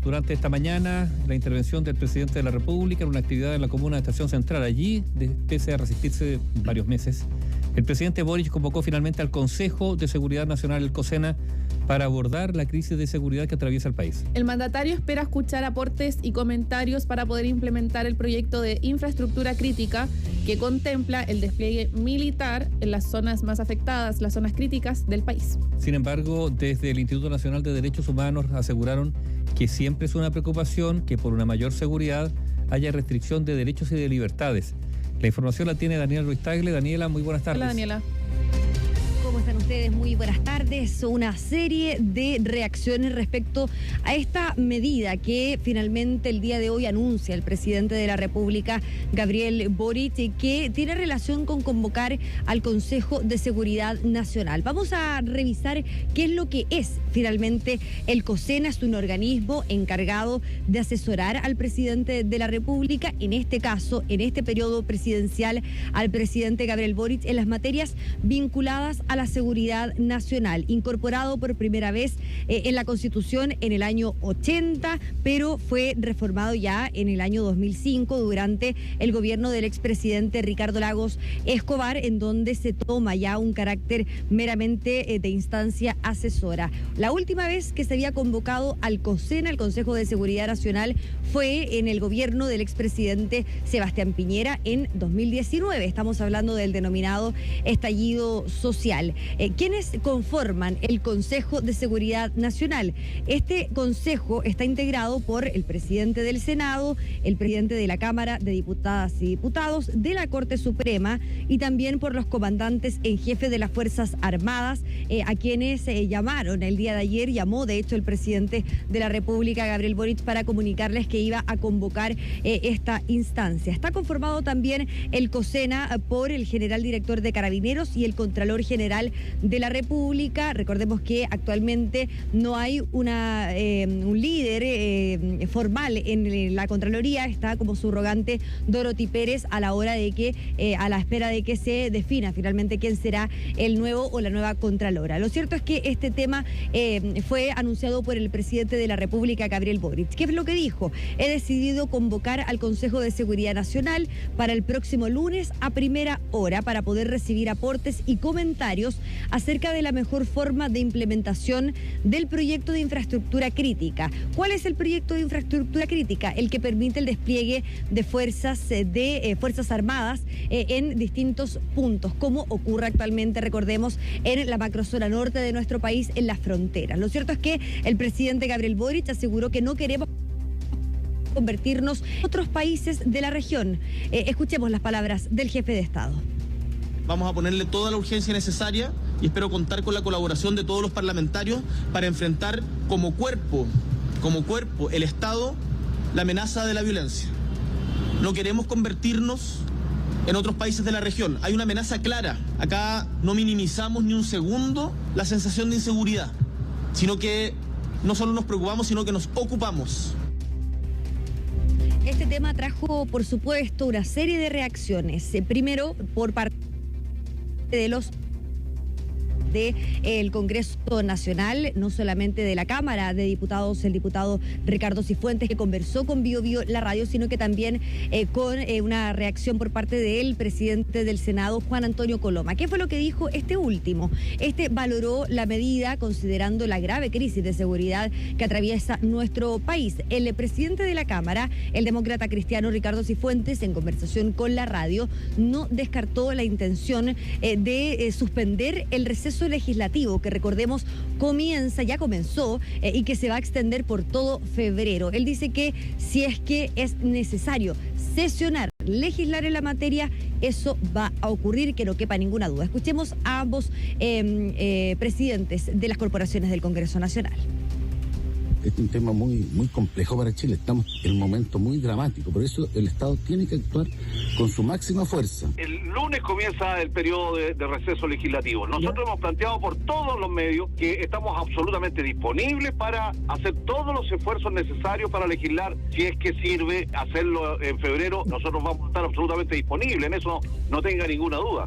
Durante esta mañana, la intervención del presidente de la República en una actividad en la comuna de Estación Central. Allí, pese a resistirse varios meses, el presidente Boric convocó finalmente al Consejo de Seguridad Nacional, el COSENA, para abordar la crisis de seguridad que atraviesa el país. El mandatario espera escuchar aportes y comentarios para poder implementar el proyecto de infraestructura crítica que contempla el despliegue militar en las zonas más afectadas, las zonas críticas del país. Sin embargo, desde el Instituto Nacional de Derechos Humanos aseguraron que siempre es una preocupación que por una mayor seguridad haya restricción de derechos y de libertades. La información la tiene Daniela Ruiz Tagle. Daniela, muy buenas tardes. Hola, Daniela. ¿Cómo están ustedes? Muy buenas tardes. Una serie de reacciones respecto a esta medida que finalmente el día de hoy anuncia el presidente de la República, Gabriel Boric, que tiene relación con convocar al Consejo de Seguridad Nacional. Vamos a revisar qué es lo que es finalmente el COSENA. Es un organismo encargado de asesorar al presidente de la República, en este caso, en este periodo presidencial, al presidente Gabriel Boric en las materias vinculadas a la seguridad nacional, incorporado por primera vez en la Constitución en el año 80, pero fue reformado ya en el año 2005 durante el gobierno del expresidente Ricardo Lagos Escobar, en donde se toma ya un carácter meramente de instancia asesora. La última vez que se había convocado al COSENA, el Consejo de Seguridad Nacional, fue en el gobierno del expresidente Sebastián Piñera en 2019. Estamos hablando del denominado estallido social. ¿Quiénes conforman el Consejo de Seguridad Nacional? Este consejo está integrado por el presidente del Senado, el presidente de la Cámara de Diputadas y Diputados, de la Corte Suprema y también por los comandantes en jefe de las Fuerzas Armadas, a quienes llamaron el día de ayer. Llamó de hecho el presidente de la República, Gabriel Boric, para comunicarles que iba a convocar esta instancia. Está conformado también el COSENA por el general director de Carabineros y el Contralor General de la República. Recordemos que actualmente no hay un líder formal en la Contraloría. Está como subrogante Dorothy Pérez a la espera de que se defina finalmente quién será el nuevo o la nueva Contralora. Lo cierto es que este tema fue anunciado por el presidente de la República, Gabriel Boric. ¿Qué es lo que dijo? He decidido convocar al Consejo de Seguridad Nacional para el próximo lunes a primera hora para poder recibir aportes y comentarios acerca de la mejor forma de implementación del proyecto de infraestructura crítica. ¿Cuál es el proyecto de infraestructura crítica? El que permite el despliegue de fuerzas armadas en distintos puntos, como ocurre actualmente, recordemos, en la macrozona norte de nuestro país, en las fronteras. Lo cierto es que el presidente Gabriel Boric aseguró que no queremos convertirnos en otros países de la región. Escuchemos las palabras del jefe de Estado. Vamos a ponerle toda la urgencia necesaria y espero contar con la colaboración de todos los parlamentarios para enfrentar como cuerpo el Estado, la amenaza de la violencia. No queremos convertirnos en otros países de la región. Hay una amenaza clara. Acá no minimizamos ni un segundo la sensación de inseguridad, sino que no solo nos preocupamos, sino que nos ocupamos. Este tema trajo, por supuesto, una serie de reacciones. Primero, por parte de los del Congreso Nacional, no solamente de la Cámara de Diputados, el diputado Ricardo Cifuentes, que conversó con Bio Bio la radio, sino que también con una reacción por parte del presidente del Senado, Juan Antonio Coloma. ¿Qué fue lo que dijo este último? Valoró la medida considerando la grave crisis de seguridad que atraviesa nuestro país. El presidente de la Cámara, el demócrata cristiano Ricardo Cifuentes, en conversación con la radio, no descartó la intención de suspender el receso legislativo, que recordemos ya comenzó y que se va a extender por todo febrero. Él dice que si es que es necesario sesionar, legislar en la materia, eso va a ocurrir, que no quepa ninguna duda. Escuchemos a ambos presidentes de las corporaciones del Congreso Nacional. Es un tema muy complejo para Chile. Estamos en un momento muy dramático. Por eso el Estado tiene que actuar con su máxima fuerza. El lunes comienza el periodo de receso legislativo. Nosotros hemos planteado por todos los medios que estamos absolutamente disponibles para hacer todos los esfuerzos necesarios para legislar. Si es que sirve hacerlo en febrero, nosotros vamos a estar absolutamente disponibles. En eso no tenga ninguna duda.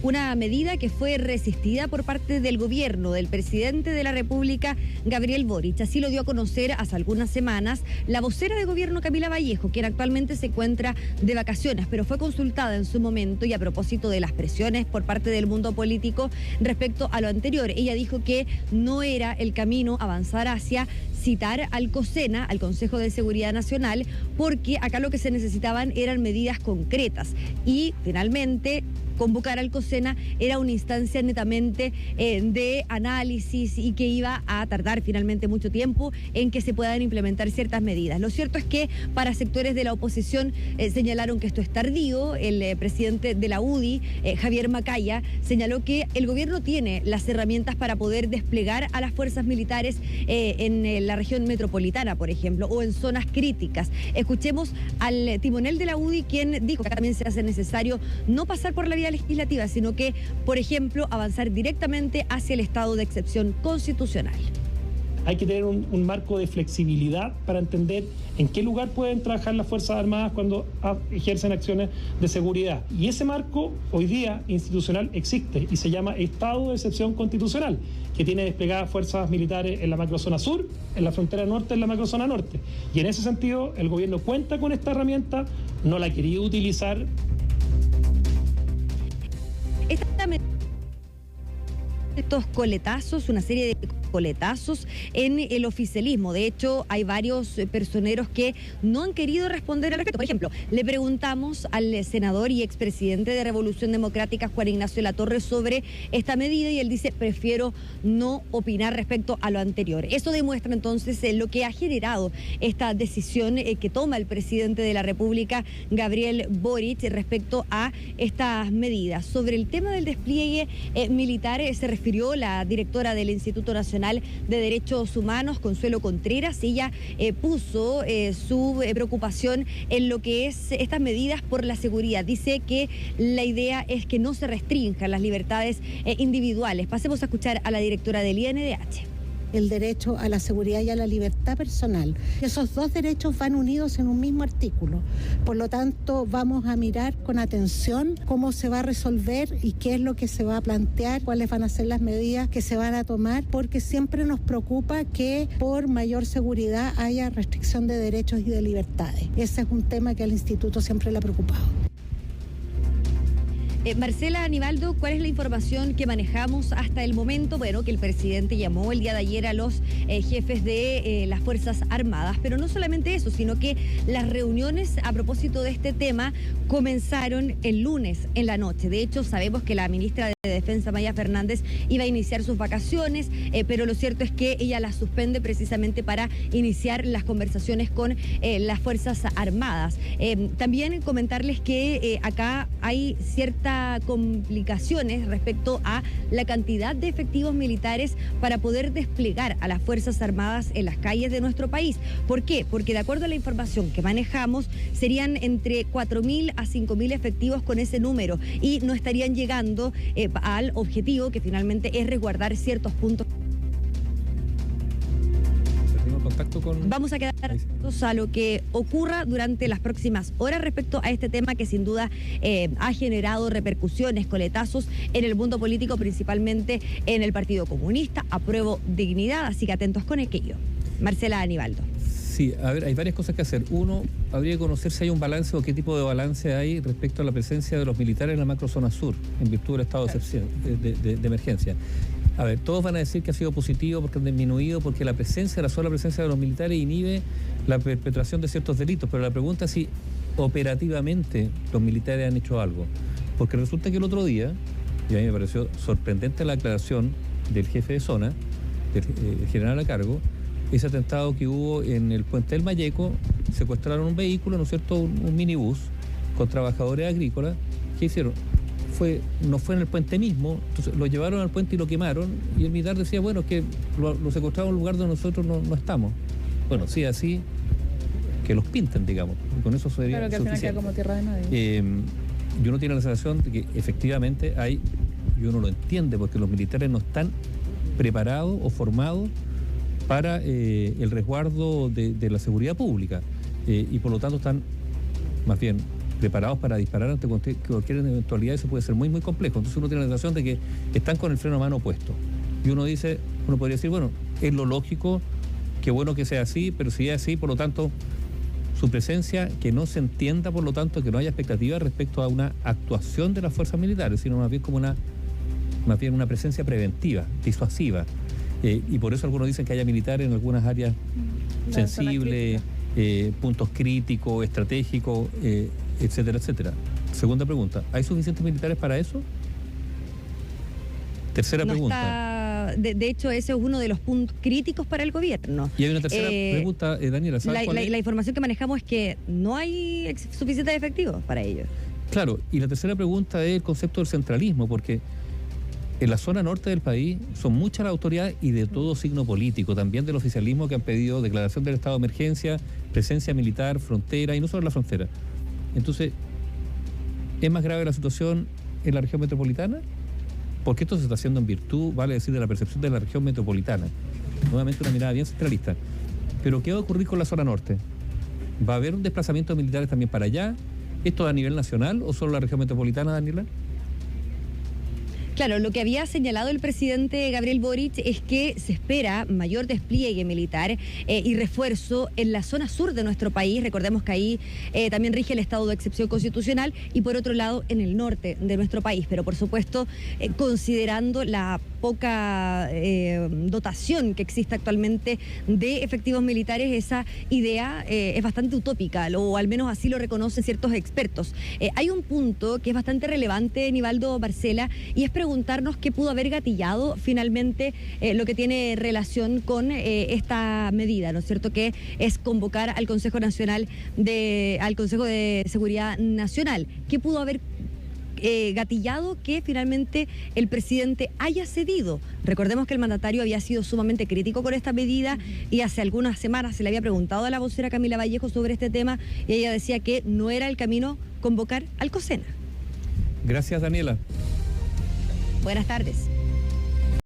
una medida que fue resistida por parte del gobierno del presidente de la República, Gabriel Boric. Así lo dio a conocer hace algunas semanas la vocera de gobierno, Camila Vallejo, quien actualmente se encuentra de vacaciones, pero fue consultada en su momento y a propósito de las presiones por parte del mundo político respecto a lo anterior. Ella dijo que no era el camino avanzar hacia citar al COSENA, al Consejo de Seguridad Nacional, porque acá lo que se necesitaban eran medidas concretas y finalmente convocar al COSENA era una instancia netamente de análisis y que iba a tardar finalmente mucho tiempo en que se puedan implementar ciertas medidas. Lo cierto es que para sectores de la oposición señalaron que esto es tardío. El presidente de la UDI, Javier Macaya, señaló que el gobierno tiene las herramientas para poder desplegar a las fuerzas militares en la región metropolitana, por ejemplo, o en zonas críticas. Escuchemos al timonel de la UDI, quien dijo que también se hace necesario no pasar por la vía legislativa, sino que, por ejemplo, avanzar directamente hacia el estado de excepción constitucional. Hay que tener un marco de flexibilidad para entender en qué lugar pueden trabajar las Fuerzas Armadas cuando ejercen acciones de seguridad. Y ese marco hoy día institucional existe y se llama Estado de Excepción Constitucional, que tiene desplegadas fuerzas militares en la macrozona sur, en la frontera norte, en la macrozona norte. Y en ese sentido, el gobierno cuenta con esta herramienta, no la quería utilizar. Estos coletazos, una serie de coletazos en el oficialismo. De hecho, hay varios personeros que no han querido responder al respecto. Por ejemplo, le preguntamos al senador y expresidente de Revolución Democrática, Juan Ignacio Latorre, sobre esta medida y él dice: prefiero no opinar respecto a lo anterior. Eso demuestra entonces lo que ha generado esta decisión que toma el presidente de la República, Gabriel Boric, respecto a estas medidas. Sobre el tema del despliegue militar se refirió la directora del Instituto Nacional de Derechos Humanos, Consuelo Contreras. Ella puso su preocupación en lo que es estas medidas por la seguridad. Dice que la idea es que no se restrinjan las libertades individuales. Pasemos a escuchar a la directora del INDH. El derecho a la seguridad y a la libertad personal. Esos dos derechos van unidos en un mismo artículo. Por lo tanto, vamos a mirar con atención cómo se va a resolver y qué es lo que se va a plantear, cuáles van a ser las medidas que se van a tomar, porque siempre nos preocupa que por mayor seguridad haya restricción de derechos y de libertades. Ese es un tema que al instituto siempre le ha preocupado. Marcela, Aníbaldo, ¿cuál es la información que manejamos hasta el momento? Bueno, que el presidente llamó el día de ayer a los jefes de las Fuerzas Armadas, pero no solamente eso, sino que las reuniones a propósito de este tema comenzaron el lunes en la noche. De hecho, sabemos que la ministra de Defensa, Maya Fernández, iba a iniciar sus vacaciones, pero lo cierto es que ella las suspende precisamente para iniciar las conversaciones con las Fuerzas Armadas. También comentarles que acá hay ciertas complicaciones respecto a la cantidad de efectivos militares para poder desplegar a las Fuerzas Armadas en las calles de nuestro país. ¿Por qué? Porque de acuerdo a la información que manejamos, serían entre 4.000 a 5.000 efectivos con ese número y no estarían llegando al objetivo, que finalmente es resguardar ciertos puntos. Vamos a quedar atentos a lo que ocurra durante las próximas horas respecto a este tema que sin duda ha generado repercusiones, coletazos en el mundo político, principalmente en el Partido Comunista. Apruebo dignidad, así que atentos con aquello. Marcela, Aníbaldo. Sí, a ver, hay varias cosas que hacer. Uno, habría que conocer si hay un balance o qué tipo de balance hay respecto a la presencia de los militares en la macrozona sur, en virtud del estado de emergencia. A ver, todos van a decir que ha sido positivo porque han disminuido, porque la sola presencia de los militares inhibe la perpetración de ciertos delitos, pero la pregunta es si operativamente los militares han hecho algo. Porque resulta que el otro día, y a mí me pareció sorprendente la aclaración del jefe de zona, del general a cargo, ese atentado que hubo en el puente del Mayeco, secuestraron un vehículo, ¿no es cierto?, un minibús con trabajadores agrícolas. ¿Qué hicieron? No fue en el puente mismo, entonces lo llevaron al puente y lo quemaron, y el militar decía, bueno, es que lo secuestraron en un lugar donde nosotros no estamos. Bueno, sí, así que los pinten, digamos, y con eso sería claro que al final queda como tierra de nadie. Y uno tiene la sensación de que efectivamente hay, y uno lo entiende, porque los militares no están preparados o formados para el resguardo de la seguridad pública, y por lo tanto están más bien preparados para disparar ante cualquier eventualidad, eso puede ser muy, muy complejo. Entonces uno tiene la sensación de que están con el freno a mano puesto. Y uno podría decir, bueno, es lo lógico, qué bueno que sea así, pero si es así, por lo tanto, su presencia, que no se entienda, por lo tanto, que no haya expectativas respecto a una actuación de las fuerzas militares, sino más bien como una presencia preventiva, disuasiva. Y por eso algunos dicen que haya militares en algunas áreas sensibles, puntos críticos, estratégicos, etcétera, etcétera. Segunda pregunta, ¿hay suficientes militares para eso? Tercera pregunta. De hecho, ese es uno de los puntos críticos para el gobierno. Y hay una tercera pregunta, Daniela, ¿sabes cuál es? La información que manejamos es que no hay suficientes efectivos para ello. Claro, y la tercera pregunta es el concepto del centralismo, porque en la zona norte del país son muchas las autoridades y de todo signo político, también del oficialismo, que han pedido declaración del estado de emergencia, presencia militar, frontera, y no solo la frontera. Entonces, ¿es más grave la situación en la región metropolitana? Porque esto se está haciendo en virtud, vale decir, de la percepción de la región metropolitana. Nuevamente una mirada bien centralista. Pero ¿qué va a ocurrir con la zona norte? ¿Va a haber un desplazamiento de militares también para allá? ¿Esto a nivel nacional o solo la región metropolitana, Daniela? Claro, lo que había señalado el presidente Gabriel Boric es que se espera mayor despliegue militar y refuerzo en la zona sur de nuestro país. Recordemos que ahí también rige el estado de excepción constitucional, y por otro lado en el norte de nuestro país. Pero por supuesto, considerando la poca dotación que existe actualmente de efectivos militares, esa idea es bastante utópica, o al menos así lo reconocen ciertos expertos. Hay un punto que es bastante relevante, Nivaldo Barcela, y es preguntarnos qué pudo haber gatillado finalmente lo que tiene relación con esta medida, ¿no es cierto?, que es convocar al Consejo de Seguridad Nacional. ¿Qué pudo haber gatillado que finalmente el presidente haya cedido? Recordemos que el mandatario había sido sumamente crítico con esta medida, y hace algunas semanas se le había preguntado a la vocera Camila Vallejo sobre este tema, y ella decía que no era el camino convocar al COSENA. Gracias, Daniela. Buenas tardes.